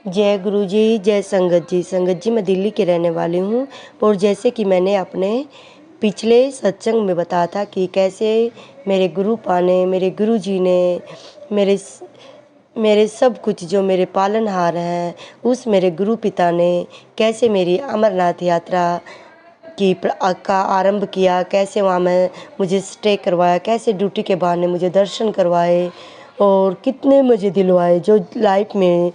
जय गुरु जी, जय संगत जी। संगत जी, मैं दिल्ली की रहने वाली हूँ और जैसे कि मैंने अपने पिछले सत्संग में बताया था कि कैसे मेरे गुरुपा ने, मेरे गुरु जी ने, मेरे सब कुछ जो मेरे पालनहार हैं, उस मेरे गुरु पिता ने कैसे मेरी अमरनाथ यात्रा का आरंभ किया, कैसे वहाँ मुझे स्टे करवाया, कैसे ड्यूटी के बहाने मुझे दर्शन करवाए और कितने मज़े दिलवाए जो लाइफ में,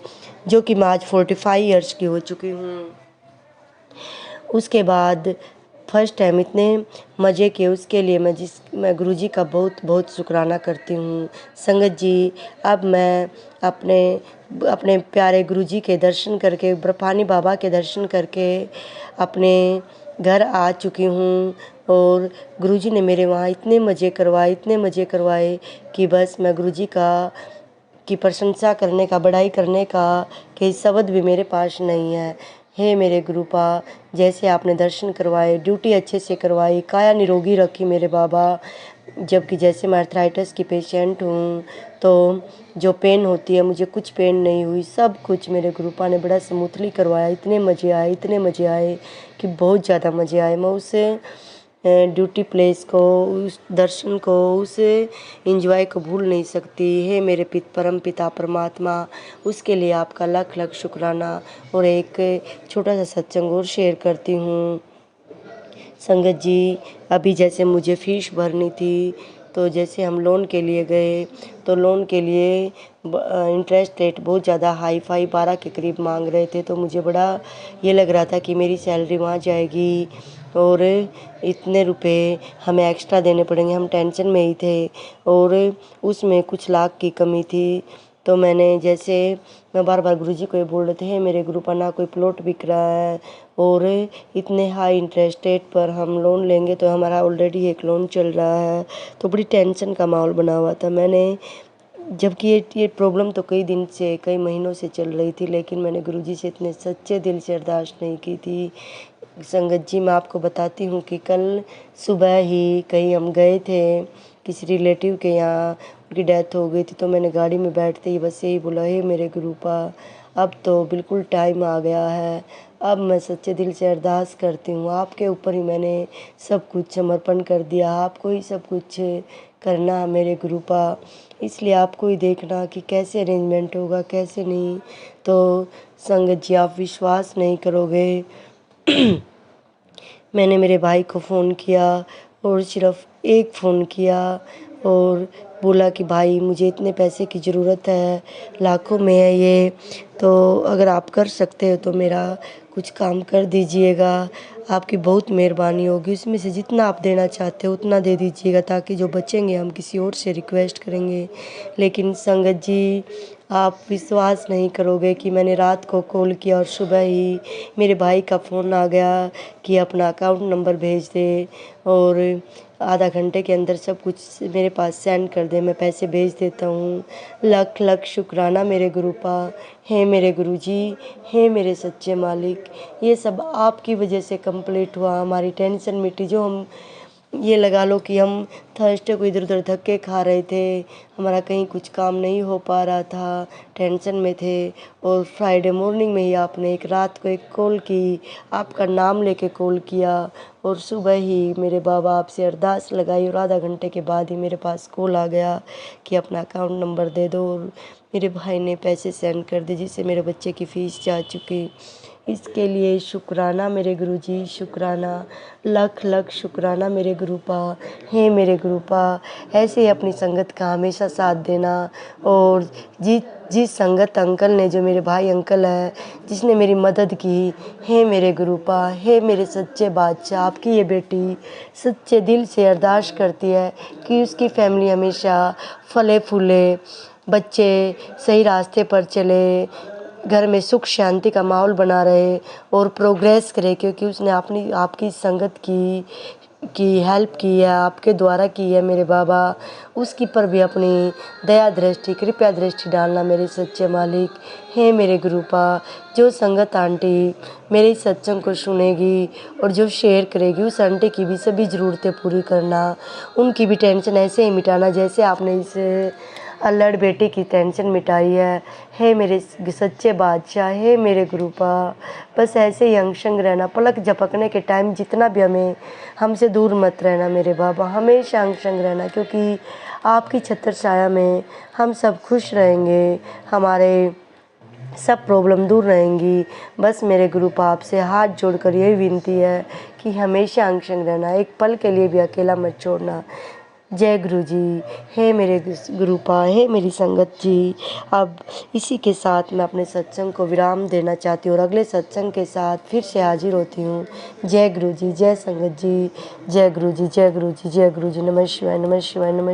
जो कि मैं आज 45 इयर्स की हो चुकी हूँ। उसके बाद फर्स्ट टाइम इतने मज़े किए, उसके लिए मैं गुरु जी का बहुत बहुत शुक्राना करती हूँ। संगत जी, अब मैं अपने प्यारे गुरु जी के दर्शन करके, ब्रह्मानी बाबा के दर्शन करके अपने घर आ चुकी हूँ और गुरु जी ने मेरे वहाँ इतने मज़े करवाए कि बस मैं गुरु जी की प्रशंसा करने का, बड़ाई करने का कि शब्द भी मेरे पास नहीं है। हे मेरे गुरुपा, जैसे आपने दर्शन करवाए, ड्यूटी अच्छे से करवाई, काया निरोगी रखी मेरे बाबा। जबकि जैसे मैं आर्थराइटिस की पेशेंट हूँ तो जो पेन होती है, मुझे कुछ पेन नहीं हुई, सब कुछ मेरे गुरुपा ने बड़ा स्मूथली करवाया। इतने मज़े आए कि बहुत ज़्यादा मज़े आए। मैं उसे ड्यूटी प्लेस को, उस दर्शन को, उस एंजॉय को भूल नहीं सकती। हे मेरे परम पिता परमात्मा, उसके लिए आपका लख लख शुक्राना। और एक छोटा सा सत्संग और शेयर करती हूँ। संगत जी, अभी जैसे मुझे फ़ीस भरनी थी तो जैसे हम लोन के लिए गए तो लोन के लिए इंटरेस्ट रेट बहुत ज़्यादा हाई फाई 12 के करीब मांग रहे थे। तो मुझे बड़ा ये लग रहा था कि मेरी सैलरी वहाँ जाएगी और इतने रुपए हमें एक्स्ट्रा देने पड़ेंगे। हम टेंशन में ही थे और उसमें कुछ लाख की कमी थी। तो मैं बार बार गुरुजी को ये बोल रहे थे, हे मेरे गुरुपा, ना कोई प्लॉट बिक रहा है और इतने हाई इंटरेस्ट रेट पर हम लोन लेंगे तो हमारा ऑलरेडी एक लोन चल रहा है। तो बड़ी टेंशन का माहौल बना हुआ था। जबकि ये प्रॉब्लम तो कई महीनों से चल रही थी, लेकिन मैंने गुरुजी से इतने सच्चे दिल से अरदास नहीं की थी। संगत जी, मैं आपको बताती हूँ कि कल सुबह ही कहीं हम गए थे किसी रिलेटिव के यहाँ, उनकी डेथ हो गई थी। तो मैंने गाड़ी में बैठते ही बस यही बोला, हे मेरे गुरुपा, अब तो बिल्कुल टाइम आ गया है। अब मैं सच्चे दिल से अरदास करती हूँ, आपके ऊपर ही मैंने सब कुछ समर्पण कर दिया। आपको ही सब कुछ करना है मेरे गुरुपा, इसलिए आपको ही देखना कि कैसे अरेंजमेंट होगा, कैसे नहीं। तो संगत जी, आप विश्वास नहीं करोगे, मैंने मेरे भाई को फ़ोन किया और सिर्फ एक फ़ोन किया और बोला कि भाई, मुझे इतने पैसे की ज़रूरत है, लाखों में है ये, तो अगर आप कर सकते हो तो मेरा कुछ काम कर दीजिएगा, आपकी बहुत मेहरबानी होगी। उसमें से जितना आप देना चाहते हो उतना दे दीजिएगा, ताकि जो बचेंगे हम किसी और से रिक्वेस्ट करेंगे। लेकिन संगत जी, आप विश्वास नहीं करोगे कि मैंने रात को कॉल किया और सुबह ही मेरे भाई का फ़ोन आ गया कि अपना अकाउंट नंबर भेज दे और आधा घंटे के अंदर सब कुछ मेरे पास सेंड कर दे, मैं पैसे भेज देता हूँ। लख लख शुक्राना मेरे गुरुपा। हे मेरे गुरुजी, हे मेरे सच्चे मालिक, ये सब आपकी वजह से कंप्लीट हुआ। हमारी टेंशन मिटी। जो हम ये लगा लो कि हम थर्सडे को इधर उधर धक्के खा रहे थे, हमारा कहीं कुछ काम नहीं हो पा रहा था, टेंशन में थे, और फ्राइडे मॉर्निंग में ही आपने एक रात को एक कॉल की, आपका नाम लेके कॉल किया और सुबह ही मेरे बाबा आपसे अरदास लगाई और आधा घंटे के बाद ही मेरे पास कॉल आ गया कि अपना अकाउंट नंबर दे दो। और मेरे भाई ने पैसे सेंड कर दिए, जिससे मेरे बच्चे की फ़ीस जा चुकी। इसके लिए शुक्राना मेरे गुरुजी, शुक्राना, लख लख शुक्राना मेरे गुरुपा। हे मेरे गुरुपा, ऐसे ही अपनी संगत का हमेशा साथ देना। और जिस संगत अंकल ने, जो मेरे भाई अंकल है, जिसने मेरी मदद की, हे मेरे गुरुपा, हे मेरे सच्चे बादशाह, आपकी ये बेटी सच्चे दिल से अरदास करती है कि उसकी फैमिली हमेशा फले फूले, बच्चे सही रास्ते पर चले, घर में सुख शांति का माहौल बना रहे और प्रोग्रेस करे, क्योंकि उसने आपकी संगत की हेल्प की है, आपके द्वारा की है मेरे बाबा। उसकी पर भी अपनी दया दृष्टि, कृपया दृष्टि डालना मेरे सच्चे मालिक। हे मेरे गुरुपा, जो संगत आंटी मेरे इस सत्संग को सुनेगी और जो शेयर करेगी, उस आंटी की भी सभी ज़रूरतें पूरी करना, उनकी भी टेंशन ऐसे ही मिटाना जैसे आपने इस अल्लड़ बेटे की टेंशन मिटाई है। हे मेरे सच्चे बादशाह, हे मेरे गुरुपा, बस ऐसे ही अंग संग रहना, पलक झपकने के टाइम जितना भी हमसे दूर मत रहना मेरे बाबा, हमेशा अंग संग रहना, क्योंकि आपकी छत्र छाया में हम सब खुश रहेंगे, हमारे सब प्रॉब्लम दूर रहेंगी। बस मेरे गुरुपा आपसे हाथ जोड़कर यही विनती है कि हमेशा अंग संग रहना, एक पल के लिए भी अकेला मत छोड़ना। जय गुरु जी। हे मेरे गुरुपा, हे मेरी संगत जी, अब इसी के साथ मैं अपने सत्संग को विराम देना चाहती हूँ और अगले सत्संग के साथ फिर से हाजिर होती हूँ। जय गुरु जी, जय संगत जी, जय गुरु जी, जय गुरु जी, जय गुरु जी। नमः शिवाय, नमः शिवाय, नमः